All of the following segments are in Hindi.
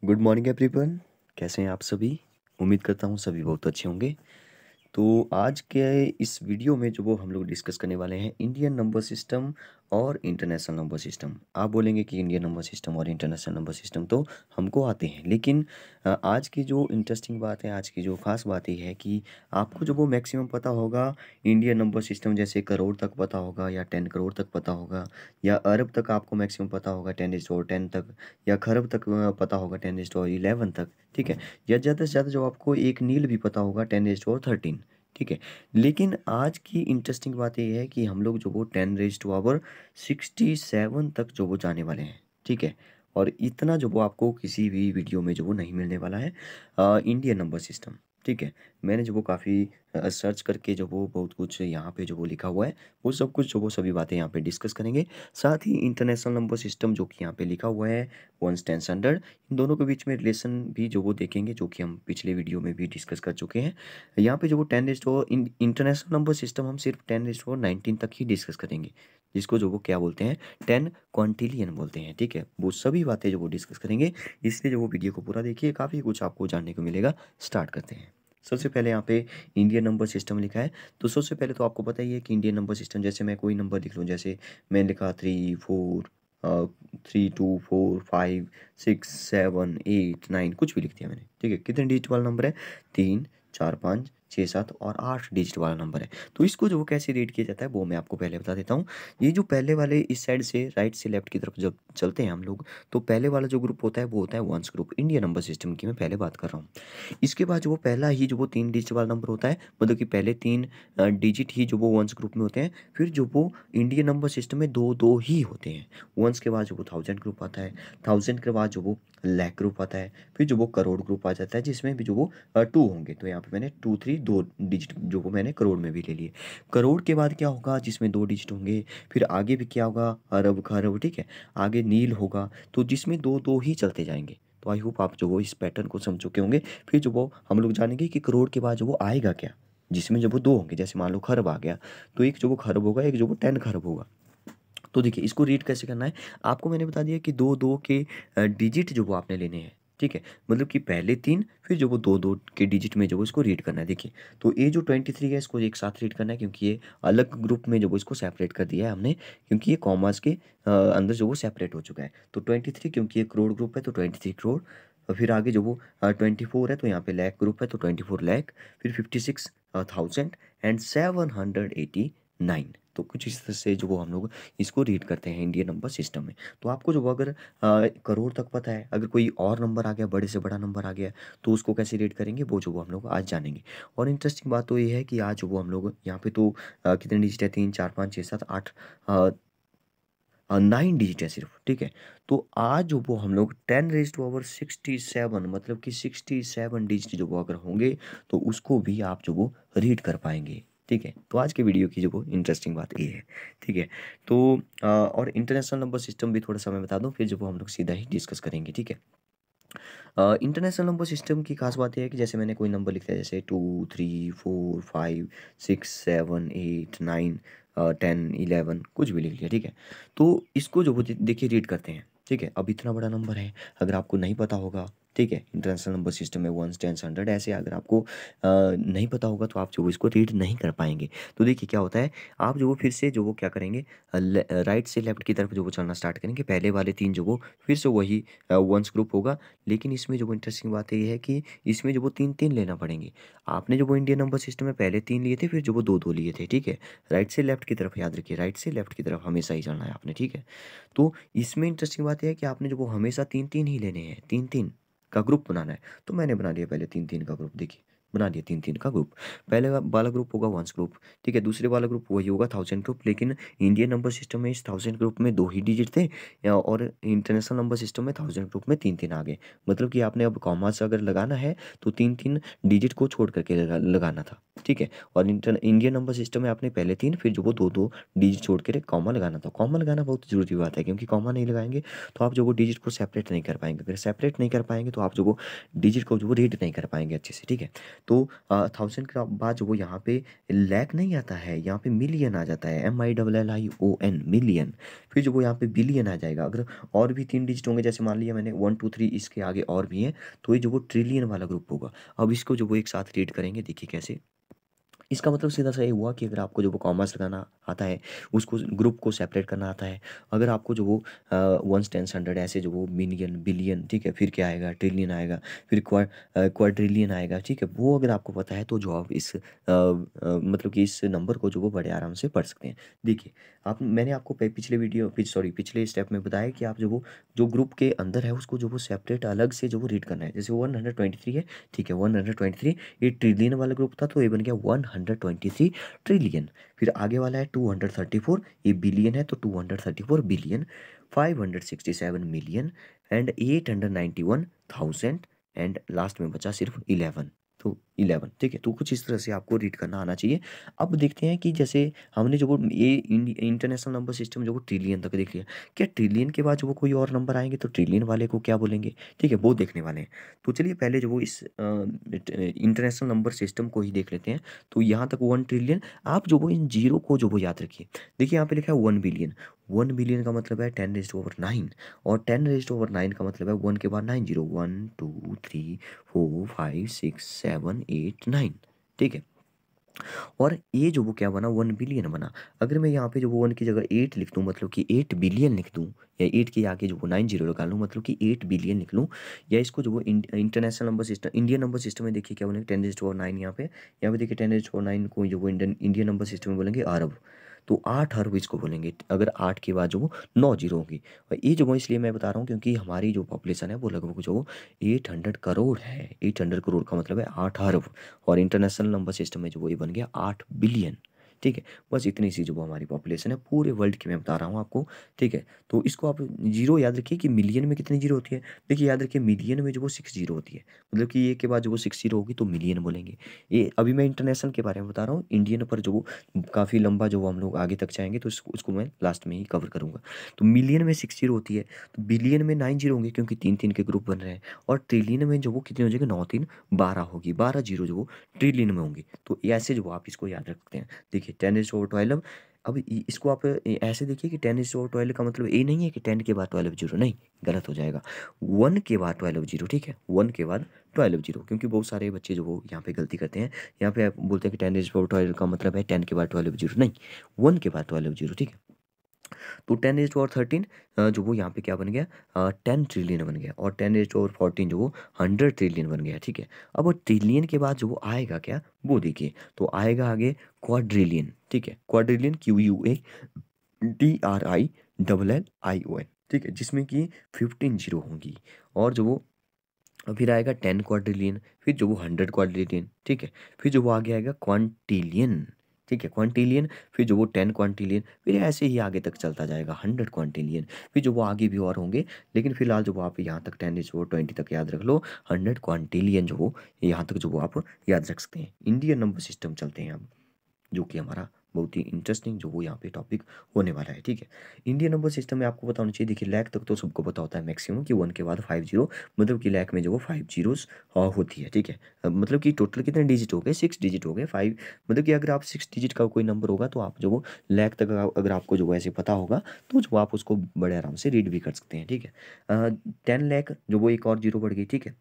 Good morning everyone. कैसे हैं आप सभी? उम्मीद करता हूँ सभी बहुत अच्छे होंगे। तो आज के इस वीडियो में जो वो हम लोग डिस्कस करने वाले हैं इंडियन नंबर सिस्टम और इंटरनेशनल नंबर सिस्टम। आप बोलेंगे कि इंडियन नंबर सिस्टम और इंटरनेशनल नंबर सिस्टम तो हमको आते हैं, लेकिन आज की जो इंटरेस्टिंग बात है, आज की जो खास बात ये है कि आपको जो वो मैक्सिमम पता होगा इंडियन नंबर सिस्टम, जैसे करोड़ तक पता होगा या 10 करोड़ तक पता होगा, या अरब तक आपको मैक्सिमम पता होगा 10 तक, या खरब तक पता होगा 10 तक, ठीक है। या ज़्यादा से ज़्यादा जो आपको एक नील भी पता होगा 10 ठीक है। लेकिन आज की इंटरेस्टिंग बात ये है कि हम लोग जो वो 10 67 तक जो वो जाने वाले हैं, ठीक है। और इतना जो वो आपको किसी भी वीडियो में जो वो नहीं मिलने वाला है इंडियन नंबर सिस्टम, ठीक है। मैंने जो वो काफ़ी सर्च करके जो वो बहुत कुछ यहाँ पे जो वो लिखा हुआ है, वो सब कुछ जो वो सभी बातें यहाँ पे डिस्कस करेंगे। साथ ही इंटरनेशनल नंबर सिस्टम जो कि यहाँ पे लिखा हुआ है 1 10 100, इन दोनों के बीच में रिलेशन भी जो वो देखेंगे, जो कि हम पिछले वीडियो में भी डिस्कस कर चुके हैं। यहाँ पे जो वो इंटरनेशनल नंबर सिस्टम हम सिर्फ 10 19 तक ही डिस्कस करेंगे, जिसको जो वो क्या बोलते हैं 10 क्वांटिलियन बोलते हैं, ठीक है। वो सभी बातें जो वो डिस्कस करेंगे, इसलिए जो वो वीडियो को पूरा देखिए, काफ़ी कुछ आपको जानने को मिलेगा। स्टार्ट करते हैं। सबसे पहले यहाँ पे इंडियन नंबर सिस्टम लिखा है। तो सबसे पहले तो आपको पता ही है कि इंडियन नंबर सिस्टम, जैसे मैं कोई नंबर लिख लूँ, जैसे मैंने लिखा 3 4 3 2 4 5 6 7 8 9, कुछ भी लिख दिया मैंने, ठीक है। कितने डिजिट वाला नंबर है? 3 4 5 6 7 और 8 डिजिट वाला नंबर है। तो इसको जो वो कैसे रीड किया जाता है वो मैं आपको पहले बता देता हूँ। ये जो पहले वाले इस साइड से राइट से लेफ्ट की तरफ जब चलते हैं हम लोग, तो पहले वाला जो ग्रुप होता है वो होता है ones group. Indian number system की मैं पहले बात कर रहा हूँ। इसके बाद जो वो पहला ही जो वो 3 डिजिट वाला नंबर होता है, मतलब कि पहले 3 डिजिट ही जो वो वंस ग्रुप में होते हैं। फिर जो वो इंडियन नंबर सिस्टम में दो दो ही होते हैं। वंस के बाद जो वो 1000 ग्रुप आता है, 1000 के बाद जो वो लाख ग्रुप आता है, फिर जो वो करोड़ ग्रुप आ जाता है, जिसमें भी जो वो 2 होंगे। तो यहाँ पे मैंने 2 3 2 डिजिट जो वो मैंने करोड़ में भी ले लिए। करोड़ के बाद क्या होगा? जिसमें 2 डिजिट होंगे। फिर आगे भी क्या होगा? अरब खरब, ठीक है। आगे नील होगा, तो जिसमें दो दो ही चलते जाएंगे। तो आई होप आप जो वो इस पैटर्न को समझ चुके होंगे। फिर जो वो हम लोग जानेंगे कि करोड़ के बाद जो वो आएगा क्या, जिसमें जब वो दो होंगे। जैसे मान लो खरब आ गया, तो एक जो वो खरब होगा, एक जो वो 10 खरब होगा। तो देखिए इसको रीड कैसे करना है, आपको मैंने बता दिया कि दो दो के डिजिट जो वो आपने लेने हैं, ठीक है। मतलब कि पहले 3, फिर जो वो दो दो के डिजिट में जो वो इसको रीड करना है। देखिए, तो ये जो 23 है, इसको एक साथ रीड करना है, क्योंकि ये अलग ग्रुप में जो वो इसको सेपरेट कर दिया है हमने, क्योंकि ये कॉमर्स के अंदर जो वो सेपरेट हो चुका है। तो 23, क्योंकि ये करोड़ ग्रुप है तो 23 करोड़। और फिर आगे जो वो 24 है, तो यहाँ पे लैख ग्रुप है तो 24 लाख। फिर 56,000 एंड 789। तो कुछ इस तरह से जो वो हम लोग इसको रीड करते हैं इंडियन नंबर सिस्टम में। तो आपको जो वो अगर करोड़ तक पता है, अगर कोई और नंबर आ गया, बड़े से बड़ा नंबर आ गया, तो उसको कैसे रीड करेंगे वो जो वो हम लोग आज जानेंगे। और इंटरेस्टिंग बात तो ये है कि आज जो वो हम लोग यहाँ पे तो कितने डिजिट है? 3 4 5 6 7 8, 9 डिजिट है सिर्फ, ठीक है। तो आज जो वो हम लोग 10 67, मतलब कि 67 डिजिट जो वो अगर होंगे, तो उसको भी आप जो वो रीड कर पाएंगे, ठीक है। तो आज के वीडियो की जो वो इंटरेस्टिंग बात ये है, ठीक है। तो और इंटरनेशनल नंबर सिस्टम भी थोड़ा सा मैं बता दूं, फिर जो वो हम लोग सीधा ही डिस्कस करेंगे, ठीक है। इंटरनेशनल नंबर सिस्टम की खास बात यह है कि जैसे मैंने कोई नंबर लिखा है, जैसे 2 3 4 5 6 7 8 9 10 11, कुछ भी लिख लिया, ठीक है। तो इसको जो वो देखिए रीड करते हैं, ठीक है। अब इतना बड़ा नंबर है, अगर आपको नहीं पता होगा, ठीक है, इंटरनेशनल नंबर सिस्टम में 1 10 100 ऐसे अगर आपको नहीं पता होगा, तो आप जो वो इसको रीड नहीं कर पाएंगे। तो देखिए क्या होता है, आप जो वो फिर से जो वो क्या करेंगे, राइट से लेफ्ट की तरफ जो वो चलना स्टार्ट करेंगे। पहले वाले 3 जो वो फिर से वही वंस ग्रुप होगा। लेकिन इसमें जो इंटरेस्टिंग बात ये है कि इसमें जो वो 3 3 लेना पड़ेंगे। आपने जो वो इंडियन नंबर सिस्टम में पहले 3 लिए थे, फिर जो वो दो दो लिए थे, ठीक है। राइट से लेफ्ट की तरफ याद रखिए, राइट से लेफ्ट की तरफ हमेशा ही चलना है आपने, ठीक है। तो इसमें इंटरेस्टिंग बात यह है कि आपने जो वो हमेशा 3 3 ही लेने हैं, 3 3 का ग्रुप बनाना है। तो मैंने बना लिया पहले 3 3 का ग्रुप, देखिए बना दिया 3 3 का ग्रुप। पहले वाला ग्रुप होगा वंस ग्रुप, ठीक है। दूसरे वाला ग्रुप वही होगा 1000 ग्रुप। लेकिन इंडियन नंबर सिस्टम में इस 1000 ग्रुप में 2 ही डिजिट थे, और इंटरनेशनल नंबर सिस्टम में 1000 ग्रुप में 3 3 आ गए। मतलब कि आपने अब कॉमा से अगर लगाना है, तो 3 3 डिजिट को छोड़ करके लगाना था, ठीक है। और इंडियन नंबर सिस्टम में आपने पहले 3, फिर जो वो दो दो डिजिट छोड़ के कॉमा लगाना था। कॉमा लगाना बहुत ज़रूरी बात है, क्योंकि कॉमा नहीं लगाएंगे तो आप जो वो डिजिट को सेपरेट नहीं कर पाएंगे। अगर सेपरेट नहीं कर पाएंगे, तो आप जो वो डिजिट को जो वो रीड नहीं कर पाएंगे अच्छे से, ठीक है। तो 1000 के बाद जो वो यहाँ पे लैख नहीं आता है, यहाँ पे मिलियन आ जाता है, MILLION मिलियन। फिर जो वो यहाँ पे बिलियन आ जाएगा। अगर और भी 3 डिजिट होंगे, जैसे मान लिया मैंने 1 2 3, इसके आगे और भी हैं, तो ये जो वो ट्रिलियन वाला ग्रुप होगा। अब इसको जो वो एक साथ रीड करेंगे, देखिए कैसे। इसका मतलब सीधा सा ये हुआ कि अगर आपको जो वो कॉमर्स लगाना आता है, उसको ग्रुप को सेपरेट करना आता है, अगर आपको जो वो वंस टेंस हंड्रेड ऐसे जो वो मिलियन बिलियन, ठीक है, फिर क्या आएगा, ट्रिलियन आएगा, फिर क्वाड्रिलियन आएगा, ठीक है, वो अगर आपको पता है तो जो आप इस मतलब कि इस नंबर को जो वो बड़े आराम से पढ़ सकते हैं। देखिए, आप मैंने आपको पिछले स्टेप में बताया कि आप जो वो जो ग्रुप के अंदर है उसको जो वो सेपरेट अलग से जो वो रीड करना है। जैसे 123 है, ठीक है, 123 ये ट्रिलियन वाला ग्रुप था, तो ये बन गया 123 ट्रिलियन। फिर आगे वाला है 234, ये बिलियन है तो 234 billion, 567 million and 891,000 and last में बचा सिर्फ 11। तो 11, ठीक है, तो कुछ इस तरह से आपको रीड करना आना चाहिए। अब देखते हैं कि जैसे हमने जो वो ये इंटरनेशनल नंबर सिस्टम जो वो ट्रिलियन तक देख लिया, क्या ट्रिलियन के बाद जो वो कोई और नंबर आएंगे तो ट्रिलियन वाले को क्या बोलेंगे, ठीक है, वो देखने वाले हैं। तो चलिए पहले जो वो इस इंटरनेशनल नंबर सिस्टम को ही देख लेते हैं। तो यहाँ तक 1 ट्रिलियन, आप जो वो इन जीरो को जो वो याद रखिए। देखिए यहाँ पे लिखा है 1 बिलियन, 1 बिलियन का मतलब है 10⁻9, और 10⁻9 का मतलब है 1 के बाद 9 जीरो, 1 2 3 4 5 6 7 8 9, ठीक है। और ये जो वो क्या बना, 1 बिलियन बना। अगर मैं यहाँ पे जो वो 1 की जगह 8 लिख दूँ, मतलब कि 8 बिलियन लिख दूँ, या 8 के आगे जो वो 9 जीरो लगा लूँ, मतलब कि 8 बिलियन लिख लूँ, या इसको जो वो international number system, Indian number system में देखिए क्या बोलेंगे, 10⁻9। यहाँ पे देखिए 10⁻9 को जो वो इंडियन नंबर सिस्टम में बोलेंगे अरब। तो 8 अरब इसको बोलेंगे, अगर 8 के बाद जो वो 9 जीरो होगी। और ये जो वो इसलिए मैं बता रहा हूँ क्योंकि हमारी जो पॉपुलेशन है वो लगभग जो 800 करोड़ है। 800 करोड़ का मतलब है 8 अरब, और इंटरनेशनल नंबर सिस्टम में जो वो ये बन गया 8 बिलियन, ठीक है। बस इतनी सी जो वो हमारी पॉपुलेशन है पूरे वर्ल्ड की, मैं बता रहा हूँ आपको, ठीक है। तो इसको आप जीरो याद रखिए कि मिलियन में कितनी जीरो होती है। देखिए याद रखिए, मिलियन में जो वो 6 जीरो होती है, मतलब कि ये के बाद जो वो 6 जीरो होगी तो मिलियन बोलेंगे। ये अभी मैं इंटरनेशनल के बारे में बता रहा हूँ, इंडियन पर जो वो काफ़ी लंबा जो वो हम लोग आगे तक जाएंगे तो उसको मैं लास्ट में ही कवर करूँगा। तो मिलियन में 6 जीरो होती है, तो बिलियन में 9 जीरो होंगे क्योंकि 3 3 के ग्रुप बन रहे हैं, और ट्रिलियन में जो वो कितनी हो जाएगी, 9 3 12 होगी, 12 जीरो जो वो ट्रिलियन में होंगी। तो ऐसे जो वो आप इसको याद रखते हैं। देखिए 10⁻12, अब इसको आप ऐसे देखिए कि 10⁻12 का मतलब ये नहीं है कि 10 के बाद 12 जीरो, नहीं, गलत हो जाएगा। 1 के बाद 12 जीरो, ठीक है, 1 के बाद 12 जीरो, क्योंकि बहुत सारे बच्चे जो वो यहाँ पे गलती करते हैं। यहाँ पे आप बोलते हैं कि 10⁻12 का मतलब है 10 के बाद 12 जीरो, नहीं, 1 के बाद 12 जीरो, ठीक है। तो 10⁻13 जो वो यहाँ पे क्या बन गया, 10 ट्रिलियन बन गया, और 10⁻14 जो वो 100 ट्रिलियन बन गया, ठीक है। अब वो ट्रिलियन के बाद जो वो आएगा क्या, वो देखिए, तो आएगा आगे क्वाड्रिलियन, ठीक है, क्वाड्रिलियन, QUADRILLION, ठीक है, जिसमें कि 15 जीरो होंगी। और जो वो फिर आएगा 10 क्वाड्रिलियन, फिर जो वो 100 क्वाड्रिलियन, ठीक है, फिर जो वो आगे आएगा क्वांटिलियन, ठीक है, क्वांटिलियन, फिर जो वो 10 क्वांटिलियन, फिर ऐसे ही आगे तक चलता जाएगा 100 क्वांटिलियन, फिर जो वो आगे भी और होंगे। लेकिन फिलहाल जो वो आप यहाँ तक 10⁻20 तक याद रख लो, 100 क्वांटिलियन जो वो यहाँ तक जो वो आप याद रख सकते हैं। इंडियन नंबर सिस्टम चलते हैं अब, जो कि हमारा बहुत ही इंटरेस्टिंग जो वो यहाँ पे टॉपिक होने वाला है, ठीक है। इंडियन नंबर सिस्टम में आपको पता होना चाहिए, देखिए लैख तक तो सबको पता होता है मैक्सिमम कि 1 के बाद 5 जीरो, मतलब कि लैख में जो वो 5 जीरोस होती है, ठीक है। मतलब कि टोटल कितने डिजिट हो गए, 6 डिजिट हो गए, 5, मतलब कि अगर आप 6 डिजिट का कोई नंबर होगा तो आप जो वो लैख तक अगर आपको जो ऐसे पता होगा तो जो आप उसको बड़े आराम से रीड भी कर सकते हैं, ठीक है। 10 लाख जो वो एक और जीरो बढ़ गई, ठीक है।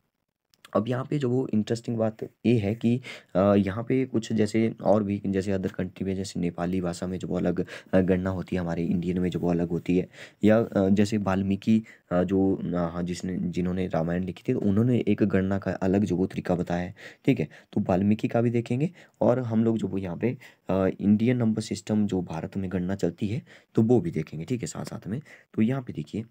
अब यहाँ पे जो वो इंटरेस्टिंग बात ये है कि यहाँ पे कुछ जैसे और भी जैसे अदर कंट्री में, जैसे नेपाली भाषा में जो वो अलग गणना होती है, हमारे इंडियन में जो वो अलग होती है, या जैसे वाल्मीकि जो हाँ जिन्होंने रामायण लिखी थी, तो उन्होंने एक गणना का अलग जो वो तरीका बताया है, ठीक है। तो वाल्मीकि का भी देखेंगे, और हम लोग जो वो यहाँ पे इंडियन नंबर सिस्टम जो भारत में गणना चलती है तो वो भी देखेंगे, ठीक है, साथ साथ में। तो यहाँ पे देखिए,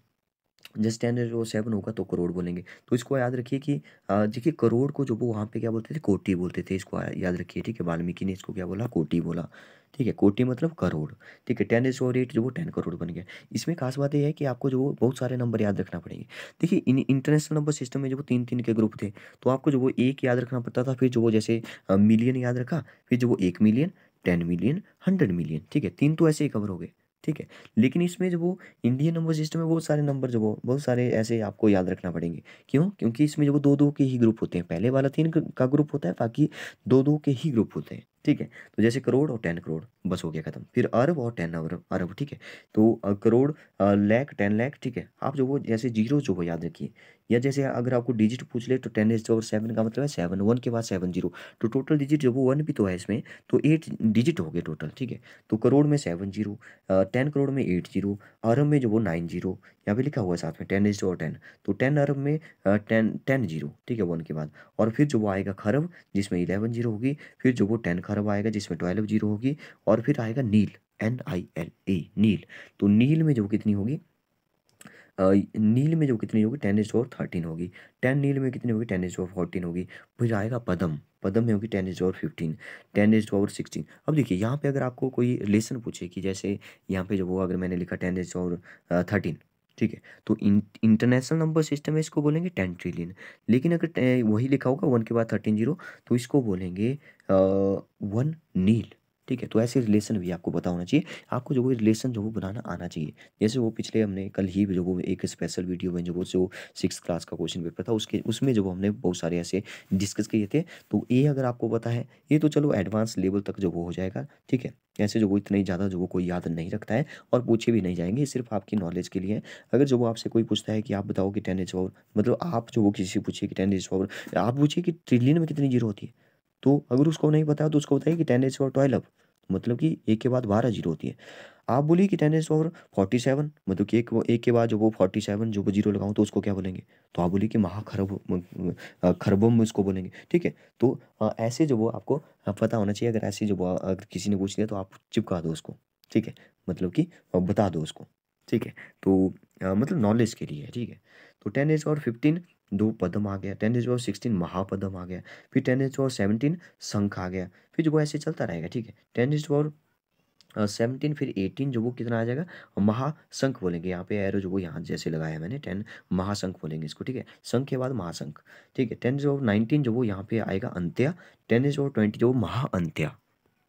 जैसे 10⁻7 होगा तो करोड़ बोलेंगे। तो इसको याद रखिए कि देखिए करोड़ को जो वो वहाँ पे क्या बोलते थे, कोटि बोलते थे, इसको याद रखिए, ठीक है। वाल्मीकि ने इसको क्या बोला, कोटि बोला, ठीक है, कोटि मतलब करोड़, ठीक है। 10⁻8 जो वो 10 करोड़ बन गया। इसमें खास बात ये है कि आपको जो वो बहुत सारे नंबर याद रखना पड़ेंगे। देखिए इंटरनेशनल नंबर सिस्टम में जो वो 3 3 के ग्रुप थे, तो आपको जो वो एक याद रखना पड़ता था, फिर जो वो जैसे मिलियन याद रखा, फिर जो वो 1 मिलियन, 10 मिलियन, 100 मिलियन, ठीक है, 3 तो ऐसे ही कवर हो गए। ठीक है। लेकिन इसमें जो वो इंडियन नंबर सिस्टम है, बहुत सारे नंबर जो वो बहुत सारे ऐसे आपको याद रखना पड़ेंगे। क्यों? क्योंकि इसमें जो वो 2-2 के ही ग्रुप होते हैं। पहले वाला 3 का ग्रुप होता है, बाकी 2-2 के ही ग्रुप होते हैं। ठीक है? तो जैसे करोड़ और 10 करोड़, बस हो गया खत्म। फिर अरब और 10 अरब अरब, ठीक है? तो करोड़, लाख, 10 लाख, ठीक है? आप जो वो जैसे ज़ीरो जो वो याद रखिए, या जैसे अगर आपको डिजिट पूछ ले तो 10 इज़ और 7 का मतलब है 7, 1 के बाद 7 ज़ीरो। तो टोटल डिजिट जो वो 1 भी तो है इसमें, तो 8 डिजिट हो गए टोटल, ठीक है? तो करोड़ में 7 ज़ीरो, 10 करोड़ में 8 ज़ीरो, अरब में जो वो 9 ज़ीरो, यहाँ पे लिखा हुआ है साथ में 10 इज़ और 10। तो 10 अरब में 10 ज़ीरो, ठीक है? 1 के बाद। और फिर जो वो आएगा खरब, जिसमें 11 ज़ीरो होगी, फिर जो वो 10 खरब आएगा जिसमें 12 ज़ीरो होगी, और फिर आएगा नील, NILE, नील। तो नील में जो कितनी होगी, नील में जो कितनी होगी, 10 इज़ और 13 होगी। 10 नील में कितनी होगी, 10 इज़ और 14 होगी। फिर आएगा पद्म, पद्म में होगी 10 इज़ और 15, 10 इज़ और 16। अब देखिए यहाँ पे अगर आपको कोई रिलेशन पूछे कि जैसे यहाँ पे जो वो अगर मैंने लिखा 10 इज़ और 13, ठीक है? तो इंटरनेशनल नंबर सिस्टम है, इसको बोलेंगे 10 ट्रिलियन। लेकिन अगर वही लिखा होगा 1 के बाद 13 जीरो, तो इसको बोलेंगे 1 नील। ठीक है? तो ऐसे रिलेशन भी आपको पता होना चाहिए। आपको जो वो रिलेशन जो वो बनाना आना चाहिए। जैसे वो पिछले हमने कल ही जो वो एक स्पेशल वीडियो में जो 6th क्लास का क्वेश्चन पेपर था, उसके उसमें जो हमने बहुत सारे ऐसे डिस्कस किए थे। तो ये अगर आपको पता है, ये तो चलो एडवांस लेवल तक जो वो हो जाएगा, ठीक है? ऐसे जो वो इतने ज़्यादा जो वो कोई याद नहीं रखता है और पूछे भी नहीं जाएंगे, ये सिर्फ आपकी नॉलेज के लिए है। अगर जो वो आपसे कोई पूछता है कि आप बताओ कि 10 इज पावर, मतलब आप जो वो किसी से पूछिए कि 10 इज पावर, आप पूछिए कि ट्रिलियन में कितनी जीरो होती है, तो अगर उसको नहीं पता तो उसको बताइए कि 10 इज पावर 12, मतलब कि एक के बाद 12 जीरो होती है। आप बोलिए कि 10 इज़ पावर 47, मतलब कि एक के बाद जो वो 47 जो वो जीरो लगाऊँ तो उसको क्या बोलेंगे? तो आप बोलिए कि खरबों में उसको बोलेंगे, ठीक है? तो ऐसे जो वो आपको पता होना चाहिए। अगर ऐसे जो वो अगर किसी ने पूछ लिया तो आप चिपका दो उसको, ठीक है? मतलब कि बता दो उसको, ठीक है? तो मतलब नॉलेज के लिए है, ठीक है? तो 10 इज़ पावर 15 2 पद्म आ गया, 10 इज़ पावर 16 महापद्म आ गया, फिर 10 इज़ पावर 17 शंख आ गया, फिर जो वो ऐसे चलता रहेगा, ठीक है? 10 इज़ पावर 17 फिर 18 जो वो कितना आ जाएगा, महाशंख बोलेंगे। यहाँ पे एरो जो वो यहाँ जैसे लगाया मैंने 10, महाशंख बोलेंगे इसको, ठीक है? शंख के बाद महाशंख, ठीक है? 10 जो 19 जो वो यहाँ पे आएगा अंत्या, 10 जो 20 जो वो महाअंत्या,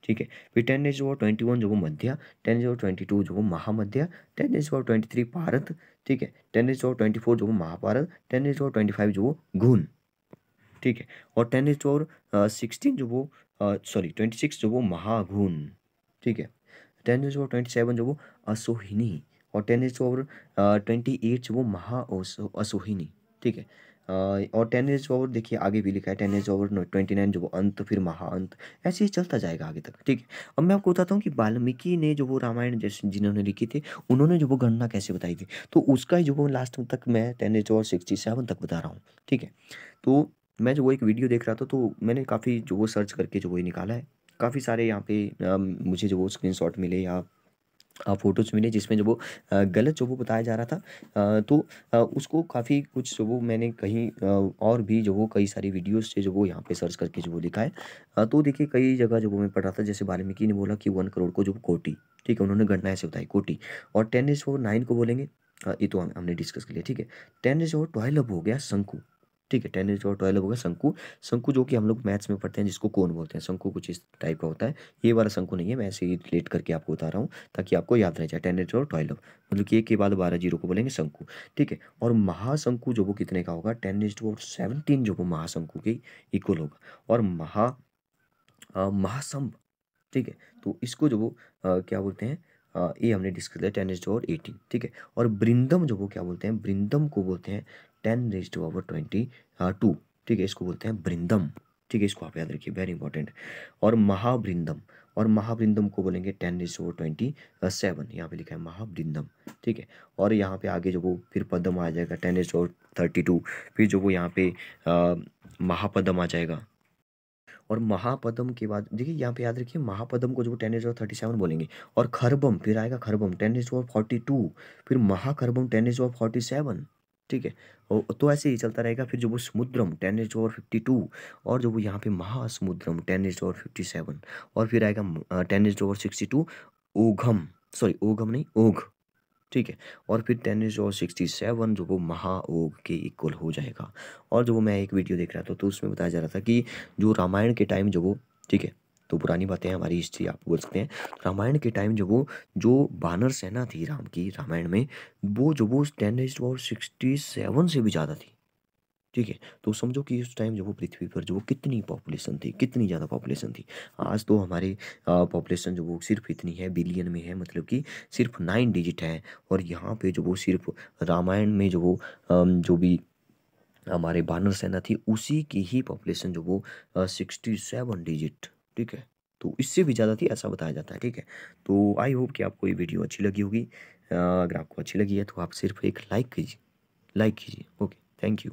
ठीक है? फिर 10 जो 21 जो वो मध्या, 10 जो 22 जो वो महामध्या, 10 जो 23 पारत, ठीक है? 10 जो 24 जो वो महापारत, 10 जो 25 जो वो घून, ठीक है? और 10 और 16 जो वो सॉरी 26 जो वो महाघून, ठीक है? 10 इज़ ओवर 27 जो वो असोहिनी, और 10 इज़ ओवर 28 जो वो असोहिनी, ठीक है? और 10 इज़ ओवर देखिए आगे भी लिखा है 10 इज़ ओवर 29 जो वो अंत, फिर महाअंत, ऐसे ही चलता जाएगा आगे तक, ठीक है? अब मैं आपको बताता हूँ कि वाल्मीकि ने जो वो रामायण जैसे जिन्होंने लिखी थी, उन्होंने जो वो गणना कैसे बताई थी, तो उसका ही जो वो लास्ट तक मैं 10 इज़ ओवर 67 तक बता रहा हूँ, ठीक है? तो मैं जो वो एक वीडियो देख रहा था, तो मैंने काफ़ी जो वो सर्च करके जो वो ये निकाला है। काफ़ी सारे यहाँ पे मुझे जो वो स्क्रीनशॉट मिले या फ़ोटोज़ मिले जिसमें जो वो गलत जो वो बताया जा रहा था। तो उसको काफ़ी कुछ जो वो मैंने कहीं और भी जो वो कई सारी वीडियोज़ से जो वो यहाँ पे सर्च करके जो वो लिखा है। तो देखिए कई जगह जो वो मैं पढ़ रहा था, जैसे वाल्मीकि ने बोला कि 1 करोड़ को जो कोटि, ठीक है? उन्होंने गणना ऐसे बताई कोटि, और 10 इज़ वो 9 को बोलेंगे, ये तो हमने डिस्कस कर लिया, ठीक है? 10 इज़ वो 12 हो गया शंकु, ठीक है? 10 इज़ और 12 हो गया शंकु। शंकु जो कि हम लोग मैथ्स में पढ़ते हैं जिसको कोन बोलते हैं। शंकु कुछ इस टाइप का होता है। ये वाला शंकु नहीं है, मैं ऐसे ही रिलेट करके आपको बता रहा हूँ ताकि आपको याद रह जाए। 10 इज़ और 12, मतलब कि 1 के बाद 12 जीरो को बोलेंगे शंकु, ठीक है? और महाशंकु जो वो कितने का होगा, 10 इज़ टू 17 जो वो महाशंकु के इक्वल होगा। और महासंभ, ठीक है? तो इसको जो वो क्या बोलते हैं, ये हमने डिस्कस किया 10 रेज़्ड टू पावर 18, ठीक है? और बृंदम जो वो क्या बोलते हैं, बृंदम को बोलते हैं 10 रेज़्ड टू पावर 22, ठीक है? इसको बोलते हैं बृंदम, ठीक है? इसको आप याद रखिए, वेरी इंपॉर्टेंट। और महाबृंदम, और महाबृंदम को बोलेंगे 10 रेज़्ड टू पावर 27, यहाँ पे लिखा है महाबृंदम, ठीक है? और यहाँ पे आगे जो वो फिर पद्म आ जाएगा 10 रेज़्ड टू पावर 32, फिर जो वो यहाँ पे महापद्म आ जाएगा। और महापद्म के बाद देखिए यहाँ पे याद रखिए, महापद्म को जो 10 इज़ और 37 बोलेंगे। और खरबम फिर आएगा, खरबम 10 इज़ और 42, फिर महाखरबम 10 इज़ और 47, ठीक है? तो ऐसे ही चलता रहेगा। फिर जो वो समुद्रम 10 इज़ और 52, और जो वो यहाँ पे महासमुद्रम 10 इज़ और 57, और फिर आएगा 10 इज़ और 62 ओघम, सॉरी ओघम नहीं ओघ, ठीक है? और फिर 10 इज़ और 67 जो वो महाओघ के इक्वल हो जाएगा। और जो वो मैं एक वीडियो देख रहा था तो उसमें बताया जा रहा था कि जो रामायण के टाइम जो वो, ठीक है? तो पुरानी बातें हैं, हमारी हिस्ट्री आप बोल सकते हैं। रामायण के टाइम जो वानर सेना थी राम की रामायण में, वो 10⁻67 से भी ज़्यादा थी। ठीक है? तो समझो कि उस टाइम जब वो पृथ्वी पर जो वो कितनी पॉपुलेशन थी, कितनी ज़्यादा पॉपुलेशन थी। आज तो हमारी पॉपुलेशन जो वो सिर्फ़ इतनी है, बिलियन में है, मतलब कि सिर्फ़ 9 डिजिट है। और यहाँ पे जो वो सिर्फ़ रामायण में जो भी हमारे वानर सेना थी, उसी की ही पॉपुलेशन 67 डिजिट, ठीक है? तो इससे भी ज़्यादा थी ऐसा बताया जाता है, ठीक है? तो आई होप कि आपको ये वीडियो अच्छी लगी होगी। अगर आपको अच्छी लगी है तो आप सिर्फ़ एक लाइक कीजिए, ओके, थैंक यू।